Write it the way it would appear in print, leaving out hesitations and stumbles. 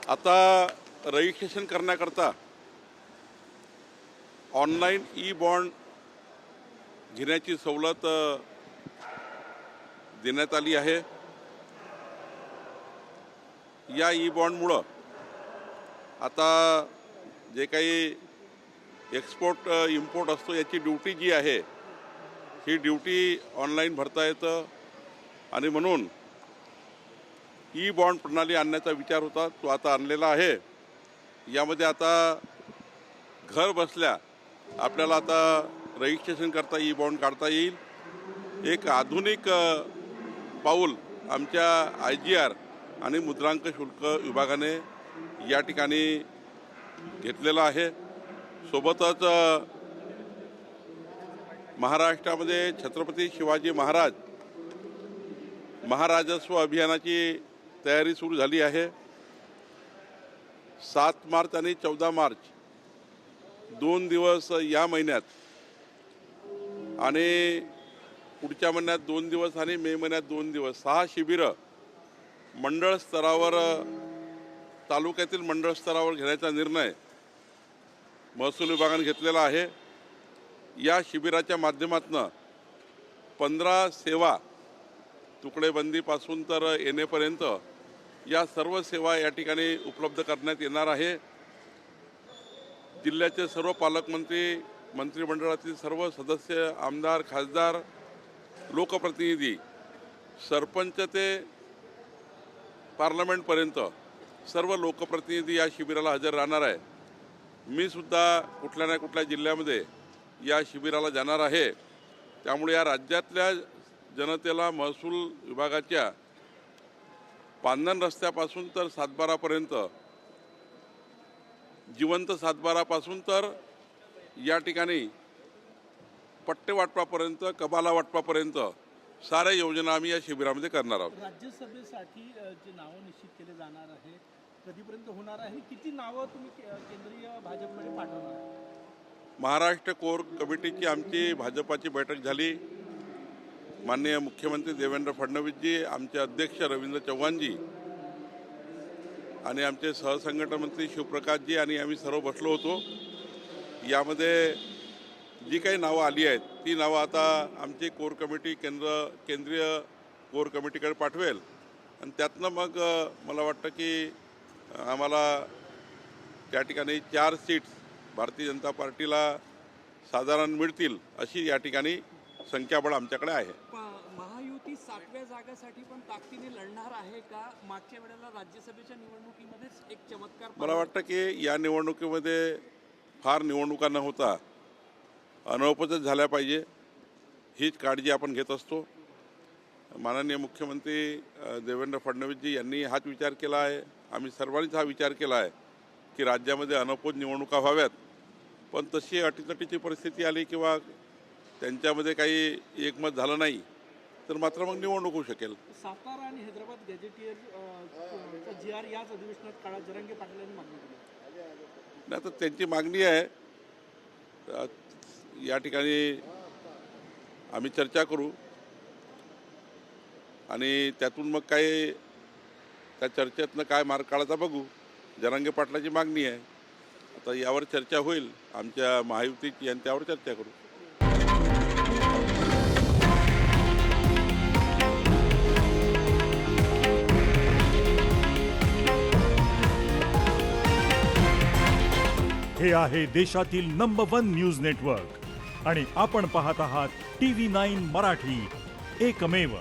आता रजिस्ट्रेशन करण्याकरता online e bond घेण्याची सवलत देण्यात आली आहे। या ई बॉन्डमुळं आता जे काही एक्सपोर्ट इम्पोर्ट असतो याची ड्युटी जी आहे ही ड्युटी ऑनलाईन भरता येतं आणि म्हणून ई बॉन्ड प्रणाली आणण्याचा विचार होता, तो आता आणलेला आहे। यामध्ये आता घर बसल्या आपल्याला आता रजिस्ट्रेशन करता ई बॉन्ड काढता येईल। एक आधुनिक पाऊल आमच्या IGR आणि मुद्रांक शुल्क विभागाने या ठिकाणी घेतलेला आहे। सोबतच महाराष्ट्रामध्ये छत्रपती शिवाजी महाराज महाराजस्व अभियानाची तयारी सुरू झाली आहे। 7 मार्च आणि 14 मार्च 2 दिवस या महिन्यात आणि पुढच्या महिन्यात 2 दिवस आणि मे महिन्यात 2 दिवस 6 शिबिरं मंडळ स्तरावर तालुक्यातील मंडळ स्तरावर घेण्याचा निर्णय महसूल विभागाने घेतलेला आहे। या शिबिराच्या माध्यमातून 15 सेवा तुकडेबंदीपासून तर येणेपर्यंत या सर्व सेवा या ठिकाणी उपलब्ध करण्यात येणार आहे। जिल्ह्याचे सर्व पालकमंत्री, मंत्रिमंडळातील सर्व सदस्य, आमदार, खासदार, लोकप्रतिनिधी, सरपंच ते पार्लमेंटपर्यंत सर्व लोकप्रतिनिधी या शिबिराला हजर राहणार आहे। मी सुद्धा कुठल्या ना कुठल्या जिल्ह्यामध्ये या शिबिराला जाणार आहे। त्यामुळे या राज्यातल्या जनतेला महसूल विभागाच्या पांधन रस्त्यापासून तर सातबारापर्यंत, जिवंत सातबारापासून तर या ठिकाणी पट्टे वाटपापर्यंत, कबाला वाटपापर्यंत साऱ्या योजना आम्ही या शिबिरामध्ये करणार आहोत। राज्यसभेसाठी जे नावं निश्चित केले जाणार आहे कधीपर्यंत होणार आहे, किती नावं तुम्ही केंद्रीय भाजपकडे पाठवणार आहे? महाराष्ट्र कोर कमिटीची आमची भाजपाची बैठक झाली। माननीय मुख्यमंत्री देवेंद्र फडणवीसजी, आमचे अध्यक्ष रवींद्र चव्हाणजी आणि आमचे सहसंघटन मंत्री शिवप्रकाशजी आणि आम्ही सर्व बसलो होतो। यामध्ये जी काही नावं आली आहेत ती नावं आता आमची कोर कमिटी केंद्रीय कोर कमिटीकडे पाठवेल आणि त्यातनं मग मला वाटतं की आम्हाला त्या ठिकाणी 4 सीट्स भारतीय जनता पार्टीला साधारण मिळतील अशी या ठिकाणी संख्याबळ आमच्याकडे आहे। महायुती 7व्या जागासाठी पण ताकदीने लढणार आहे का? मागच्या वेळेला राज्यसभेच्या निवडणुकीमध्येच एक चमत्कार मला वाटतं की या निवडणुकीमध्ये फार निवडणुका न होता अनौपचारिक झाल्या पाहिजे हीच काळजी आपण घेत असतो। माननीय मुख्यमंत्री देवेंद्र फडणवीसजी यांनी हाच विचार केला आहे, आम्ही सर्वांनीच हा विचार केला आहे की राज्यामध्ये अनौपचारिक निवडणुका व्हाव्यात, पण तशी अटीतटीची परिस्थिती आली किंवा त्यांच्यामध्ये काही एकमत झालं नाही तर मात्र मग निवडणूक होऊ शकेल। सातारा आणि हैदराबाद गॅजेटियर GR याच अधिवेशनात काळा जरांगे पाटील यांनी मागणी केली नाही तर त्यांची मागणी आहे, या ठिकाणी आम्ही चर्चा करू आणि त्यातून मग काय त्या चर्चेतनं काय मार्ग काढायचा बघू। जरांगे पाटलाची मागणी आहे, आता यावर चर्चा होईल, आमच्या महायुतीची आणि त्यावर चर्चा करू। हे आहे देशातील नंबर 1 न्यूज नेटवर्क आणि आपण पाहत आहात TV9 मराठी, एकमेव।